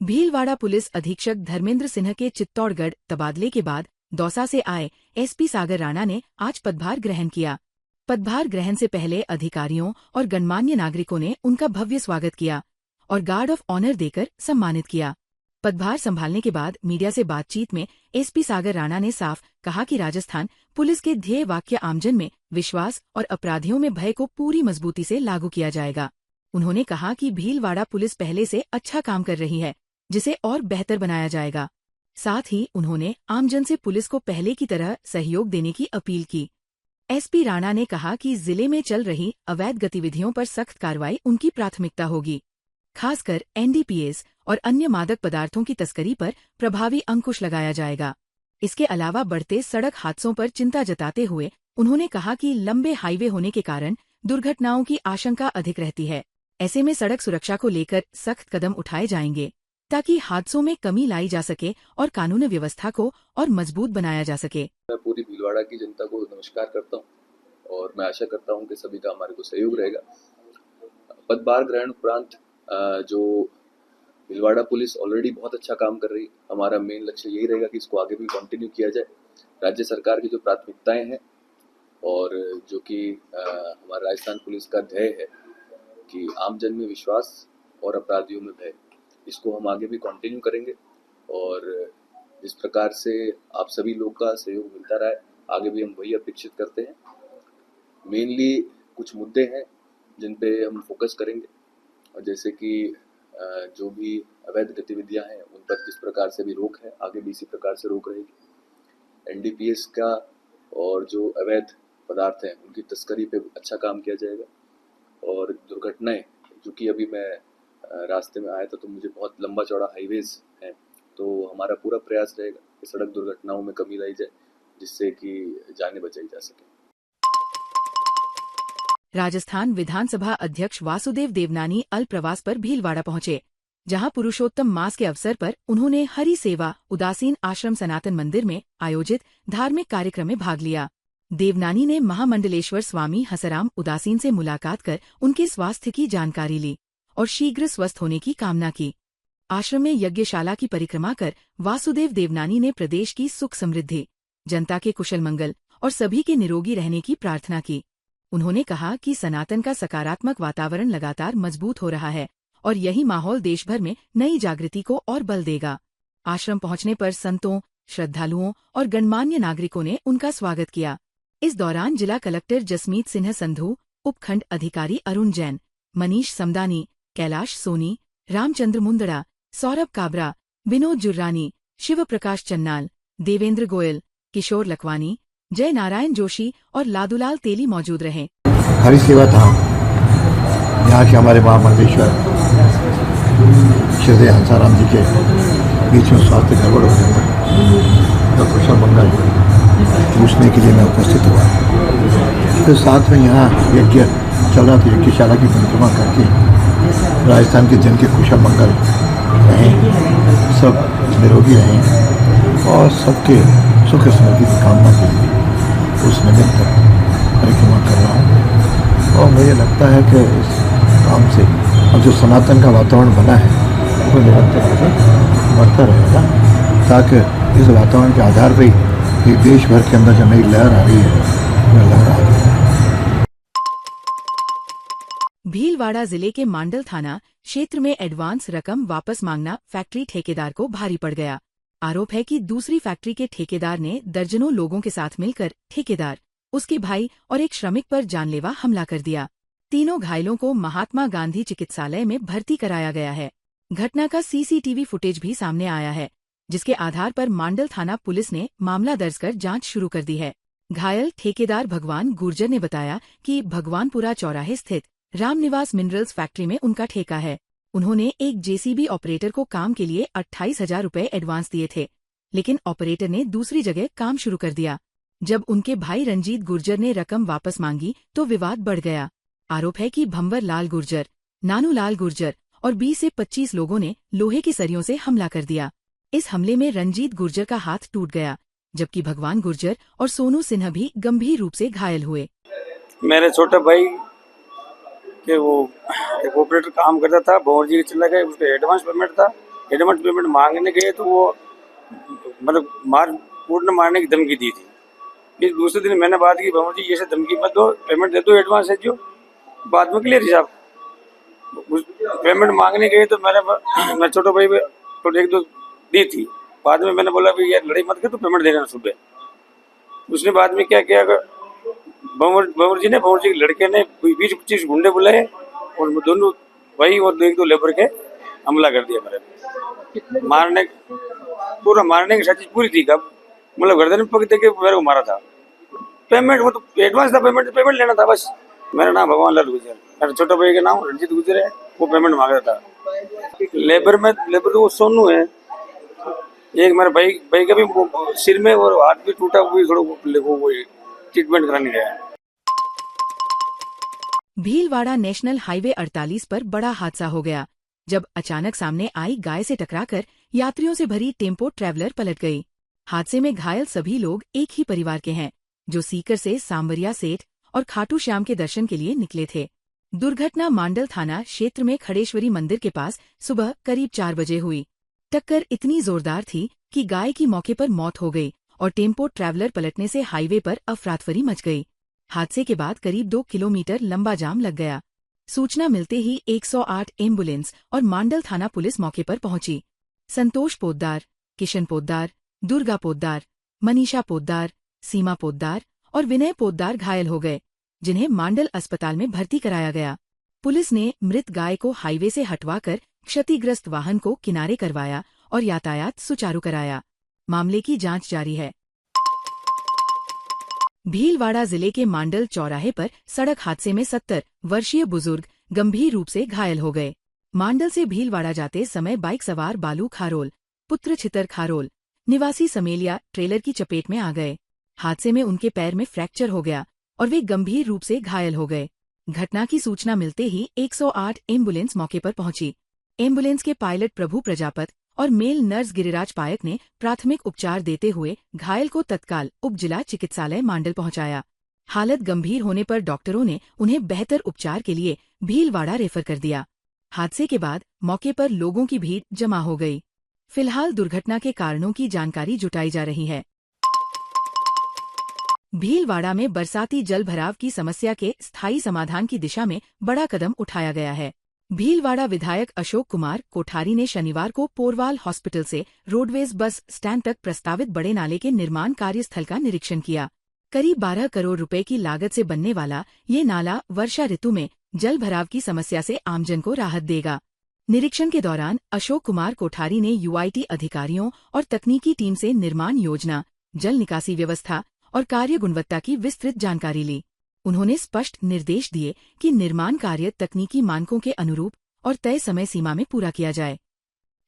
Bhilwara police अधीक्षक धर्मेंद्र सिन्हा के चित्तौड़गढ़ तबादले के बाद दौसा से आए एसपी सागर राणा ने आज पदभार ग्रहण किया। पदभार ग्रहण से पहले अधिकारियों और गणमान्य नागरिकों ने उनका भव्य स्वागत किया और गार्ड ऑफ ऑनर देकर सम्मानित किया। पदभार संभालने के बाद मीडिया से बातचीत में एसपी सागर राणा ने साफ कहा कि राजस्थान पुलिस के ध्येय वाक्य आमजन में विश्वास और अपराधियों में भय को पूरी मजबूती से लागू किया जाएगा। उन्होंने कहा कि भीलवाड़ा पुलिस पहले से अच्छा काम कर रही है, जिसे और बेहतर बनाया जाएगा। साथ ही उन्होंने आमजन से पुलिस को पहले की तरह सहयोग देने की अपील की। एसपी राणा ने कहा कि जिले में चल रही अवैध गतिविधियों पर सख्त कार्रवाई उनकी प्राथमिकता होगी। खासकर एनडीपीएस और अन्य मादक पदार्थों की तस्करी पर प्रभावी अंकुश लगाया जाएगा। इसके अलावा बढ़ते सड़क हादसों पर चिंता जताते हुए उन्होंने कहा कि लंबे हाईवे होने के कारण दुर्घटनाओं की आशंका अधिक रहती है। ऐसे में सड़क सुरक्षा को लेकर सख्त कदम उठाए जाएंगे ताकि हादसों में कमी लाई जा सके और कानून व्यवस्था को और मजबूत बनाया जा सके। मैं पूरी भीलवाड़ा की जनता को नमस्कार करता हूं और मैं आशा करता हूं कि सभी का हमारे को सहयोग रहेगा। पदभार ग्रहण उपरांत जो भीलवाड़ा पुलिस ऑलरेडी बहुत अच्छा काम कर रही है, हमारा मेन लक्ष्य यही रहेगा कि इसको आगे भी कंटिन्यू किया जाए। राज्य सरकार की जो प्राथमिकताएं हैं और जो कि हमारा राजस्थान पुलिस का ध्येय है कि आमजन में विश्वास और अपराधियों में भय, इसको हम आगे भी कंटिन्यू करेंगे और जिस प्रकार से आप सभी लोग का सहयोग मिलता रहा है, आगे भी हम वही अपेक्षित करते हैं। मेनली कुछ मुद्दे हैं जिन पे हम फोकस करेंगे और जैसे कि जो भी अवैध गतिविधियां हैं उन पर जिस प्रकार से भी रोक है, आगे भी इसी प्रकार से रोक रहेगी। एनडीपीएस का और जो अवैध पदार्थ हैं उनकी तस्करी पे अच्छा काम किया जाएगा और दुर्घटनाएं, जो कि अभी मैं रास्ते में आया था तो मुझे बहुत लंबा चौड़ा हाईवेज है, तो हमारा पूरा प्रयास रहेगा कि सड़क दुर्घटनाओं में कमी लाई जाए जिससे कि जानें बचाई जा सके। राजस्थान विधानसभा अध्यक्ष वासुदेव देवनानी अल प्रवास पर भीलवाड़ा पहुंचे, जहां पुरुषोत्तम मास के अवसर पर उन्होंने हरि सेवा उदासीन आश्रम सनातन मंदिर में आयोजित धार्मिक कार्यक्रम में भाग लिया। देवनानी ने महामंडलेश्वर स्वामी हसराम उदासीन से मुलाकात कर उनके स्वास्थ्य की जानकारी ली और शीघ्र स्वस्थ होने की कामना की। आश्रम में यज्ञशाला की परिक्रमा कर वासुदेव देवनानी ने प्रदेश की सुख समृद्धि, जनता के कुशल मंगल और सभी के निरोगी रहने की प्रार्थना की। उन्होंने कहा कि सनातन का सकारात्मक वातावरण लगातार मजबूत हो रहा है और यही माहौल देश भर में नई जागृति को और बल देगा। आश्रम पहुंचने पर संतों, श्रद्धालुओं और गणमान्य नागरिकों ने उनका स्वागत किया। इस दौरान जिला कलेक्टर जसमीत सिन्हा संधू, उपखंड अधिकारी अरुण जैन, मनीष समदानी, कैलाश सोनी, रामचंद्र मुंदड़ा, सौरभ काबरा, विनोद जुर्रानी, शिव प्रकाश चन्नाल, देवेंद्र गोयल, किशोर लखवानी, जय नारायण जोशी और लादूलाल तेली मौजूद रहे। हरि सेवा धाम यहाँ के हमारे महामंडलेश्वर श्री हंसाराम जी के बीच में स्वास्थ्य गड़बड़ हो गया तो कुशल मंगल पूछने के लिए मैं उपस्थित हुआ। फिर साथ में यहाँ यज्ञ चल रहा था, यज्ञशाला की परिक्रमा करके राजस्थान के जन के कुशल मंगल रहें, सब निरोगी रहें और सबके सुख समृद्धि की कामना के लिए उस निमित्त परिक्रमा कर रहा हूँ। और मुझे लगता है कि इस काम से और जो सनातन का वातावरण बना है वो निरंतर आगे बढ़ता रहेगा, ताकि इस वातावरण के आधार पर ही देश भर के अंदर जो नई लहर आ रही है वह लहर आ रही है। भीलवाड़ा जिले के मांडल थाना क्षेत्र में एडवांस रकम वापस मांगना फैक्ट्री ठेकेदार को भारी पड़ गया। आरोप है कि दूसरी फैक्ट्री के ठेकेदार ने दर्जनों लोगों के साथ मिलकर ठेकेदार, उसके भाई और एक श्रमिक पर जानलेवा हमला कर दिया। तीनों घायलों को महात्मा गांधी चिकित्सालय में भर्ती कराया गया है। घटना का सीसीटीवी फुटेज भी सामने आया है, जिसके आधार पर मांडल थाना पुलिस ने मामला दर्ज कर जांच शुरू कर दी है। घायल ठेकेदार भगवान गुर्जर ने बताया कि भगवानपुरा चौराहे स्थित रामनिवास मिनरल्स फैक्ट्री में उनका ठेका है। उन्होंने एक जेसीबी ऑपरेटर को काम के लिए 28,000 रुपए एडवांस दिए थे, लेकिन ऑपरेटर ने दूसरी जगह काम शुरू कर दिया। जब उनके भाई रंजीत गुर्जर ने रकम वापस मांगी तो विवाद बढ़ गया। आरोप है कि भंवर लाल गुर्जर, नानू लाल गुर्जर और 20 से 25 लोगों ने लोहे की सरियों से हमला कर दिया। इस हमले में रंजीत गुर्जर का हाथ टूट गया, जबकि भगवान गुर्जर और सोनू सिन्हा भी गंभीर रूप से घायल हुए। मेरे छोटे भाई के वो एक ऑपरेटर काम करता था, भंवर जी के चला गया, उसका एडवांस पेमेंट था एडवांस पेमेंट मांगने गए तो वो मतलब मार कूटने मारने की धमकी दी थी। फिर दूसरे दिन मैंने बात की, भवन जी ये से धमकी मत दो, पेमेंट दे दो एडवांस है जो, बाद में क्लियर हिसाब। पेमेंट मांगने गए तो मैं छोटे भाई तो एक दो दी थी, बाद में मैंने बोला भाई यार लड़ाई मत कर, तो पेमेंट देना सुबह। उसने बाद में क्या किया, भंवर जी के लड़के ने 20-25 गुंडे बुलाए और दोनों भाई और एक दो लेबर के हमला कर दिया मेरे पे। मारने की साजिश पूरी थी। कब मतलब गर्दन में पकड़ के मेरे को मारा था। पेमेंट वो तो एडवांस था, पेमेंट लेना था बस। मेरा नाम भगवान लाल गुजर, मेरे छोटे भाई का नाम रणजीत गुजर है, वो पेमेंट मांग रहा था। लेबर तो वो सोनू है। एक मेरे भाई का भी सिर में और हाथ भी टूटा, वो थोड़ा ट्रीटमेंट कराने गया। भीलवाड़ा नेशनल हाईवे 48 पर बड़ा हादसा हो गया, जब अचानक सामने आई गाय से टकराकर यात्रियों से भरी टेम्पो ट्रैवलर पलट गई। हादसे में घायल सभी लोग एक ही परिवार के हैं, जो सीकर से सांवरिया सेठ और खाटू श्याम के दर्शन के लिए निकले थे। दुर्घटना मांडल थाना क्षेत्र में खड़ेश्वरी मंदिर के पास सुबह करीब 4 बजे हुई। टक्कर इतनी जोरदार थी कि गाय की मौके पर मौत हो गई और टेम्पो ट्रैवलर पलटने से हाईवे पर अफरातफरी मच गई। हादसे के बाद करीब 2 किलोमीटर लंबा जाम लग गया। सूचना मिलते ही 108 एम्बुलेंस और मांडल थाना पुलिस मौके पर पहुंची। संतोष पोद्दार, किशन पोद्दार, दुर्गा पोद्दार, मनीषा पोद्दार, सीमा पोद्दार और विनय पोद्दार घायल हो गए, जिन्हें मांडल अस्पताल में भर्ती कराया गया। पुलिस ने मृत गाय को हाईवे से हटवाकर क्षतिग्रस्त वाहन को किनारे करवाया और यातायात सुचारू कराया। मामले की जांच जारी है। भीलवाड़ा जिले के मांडल चौराहे पर सड़क हादसे में 70 वर्षीय बुजुर्ग गंभीर रूप से घायल हो गए। मांडल से भीलवाड़ा जाते समय बाइक सवार बालू खारोल, पुत्र छितर खारोल, निवासी समेलिया ट्रेलर की चपेट में आ गए। हादसे में उनके पैर में फ्रैक्चर हो गया और वे गंभीर रूप से घायल हो गए। घटना की सूचना मिलते ही 108 एम्बुलेंस मौके पर पहुंची। एम्बुलेंस के पायलट प्रभु प्रजापत और मेल नर्स गिरिराज पायक ने प्राथमिक उपचार देते हुए घायल को तत्काल उप जिला चिकित्सालय मांडल पहुंचाया। हालत गंभीर होने पर डॉक्टरों ने उन्हें बेहतर उपचार के लिए भीलवाड़ा रेफर कर दिया। हादसे के बाद मौके पर लोगों की भीड़ जमा हो गई। फिलहाल दुर्घटना के कारणों की जानकारी जुटाई जा रही है। भीलवाड़ा में बरसाती जल भराव की समस्या के स्थायी समाधान की दिशा में बड़ा कदम उठाया गया है। भीलवाड़ा विधायक अशोक कुमार कोठारी ने शनिवार को पोरवाल हॉस्पिटल से रोडवेज बस स्टैंड तक प्रस्तावित बड़े नाले के निर्माण कार्यस्थल का निरीक्षण किया। करीब 12 करोड़ रुपए की लागत से बनने वाला ये नाला वर्षा ऋतु में जल भराव की समस्या से आमजन को राहत देगा। निरीक्षण के दौरान अशोक कुमार कोठारी ने यूआईटी अधिकारियों और तकनीकी टीम से निर्माण योजना, जल निकासी व्यवस्था और कार्य गुणवत्ता की विस्तृत जानकारी ली। उन्होंने स्पष्ट निर्देश दिए कि निर्माण कार्य तकनीकी मानकों के अनुरूप और तय समय सीमा में पूरा किया जाए।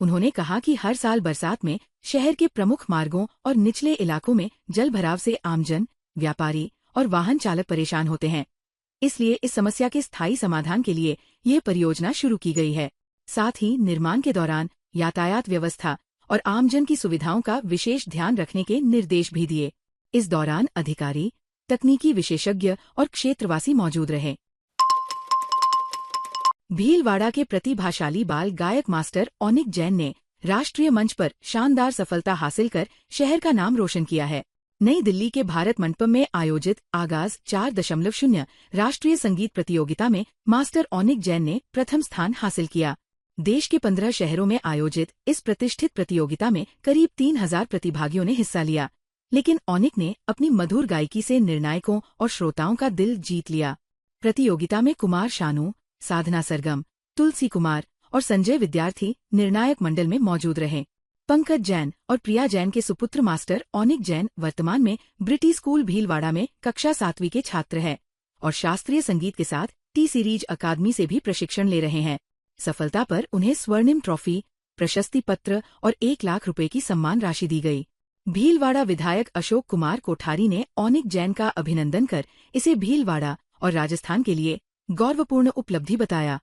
उन्होंने कहा कि हर साल बरसात में शहर के प्रमुख मार्गों और निचले इलाकों में जल भराव से आमजन, व्यापारी और वाहन चालक परेशान होते हैं। इसलिए इस समस्या के स्थायी समाधान के लिए ये परियोजना शुरू की गई है। साथ ही निर्माण के दौरान यातायात व्यवस्था और आमजन की सुविधाओं का विशेष ध्यान रखने के निर्देश भी दिए। इस दौरान अधिकारी, तकनीकी विशेषज्ञ और क्षेत्रवासी मौजूद रहे। भीलवाड़ा के प्रतिभाशाली बाल गायक मास्टर ओनिक जैन ने राष्ट्रीय मंच पर शानदार सफलता हासिल कर शहर का नाम रोशन किया है। नई दिल्ली के भारत मंडपम में आयोजित आगाज 4.0 राष्ट्रीय संगीत प्रतियोगिता में मास्टर ओनिक जैन ने प्रथम स्थान हासिल किया। देश के 15 शहरों में आयोजित इस प्रतिष्ठित प्रतियोगिता में करीब 3000 प्रतिभागियों ने हिस्सा लिया, लेकिन ओनिक ने अपनी मधुर गायकी से निर्णायकों और श्रोताओं का दिल जीत लिया। प्रतियोगिता में कुमार शानू, साधना सरगम, तुलसी कुमार और संजय विद्यार्थी निर्णायक मंडल में मौजूद रहे। पंकज जैन और प्रिया जैन के सुपुत्र मास्टर ओनिक जैन वर्तमान में ब्रिटिश स्कूल भीलवाड़ा में कक्षा 7वीं के छात्र हैं और शास्त्रीय संगीत के साथ टी सीरीज अकादमी से भी प्रशिक्षण ले रहे हैं। सफलता पर उन्हें स्वर्णिम ट्रॉफी, प्रशस्ति पत्र और 1 लाख रुपए की सम्मान राशि दी गई। भीलवाड़ा विधायक अशोक कुमार कोठारी ने ओनिक जैन का अभिनंदन कर इसे भीलवाड़ा और राजस्थान के लिए गौरवपूर्ण उपलब्धि बताया।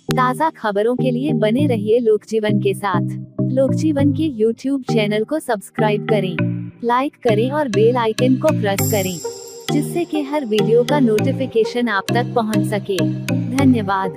ताज़ा खबरों के लिए बने रहिए लोकजीवन के साथ। लोकजीवन के YouTube चैनल को सब्सक्राइब करें, लाइक करें और बेल आइकन को प्रेस करें, जिससे कि हर वीडियो का नोटिफिकेशन आप तक पहुंच सके। धन्यवाद।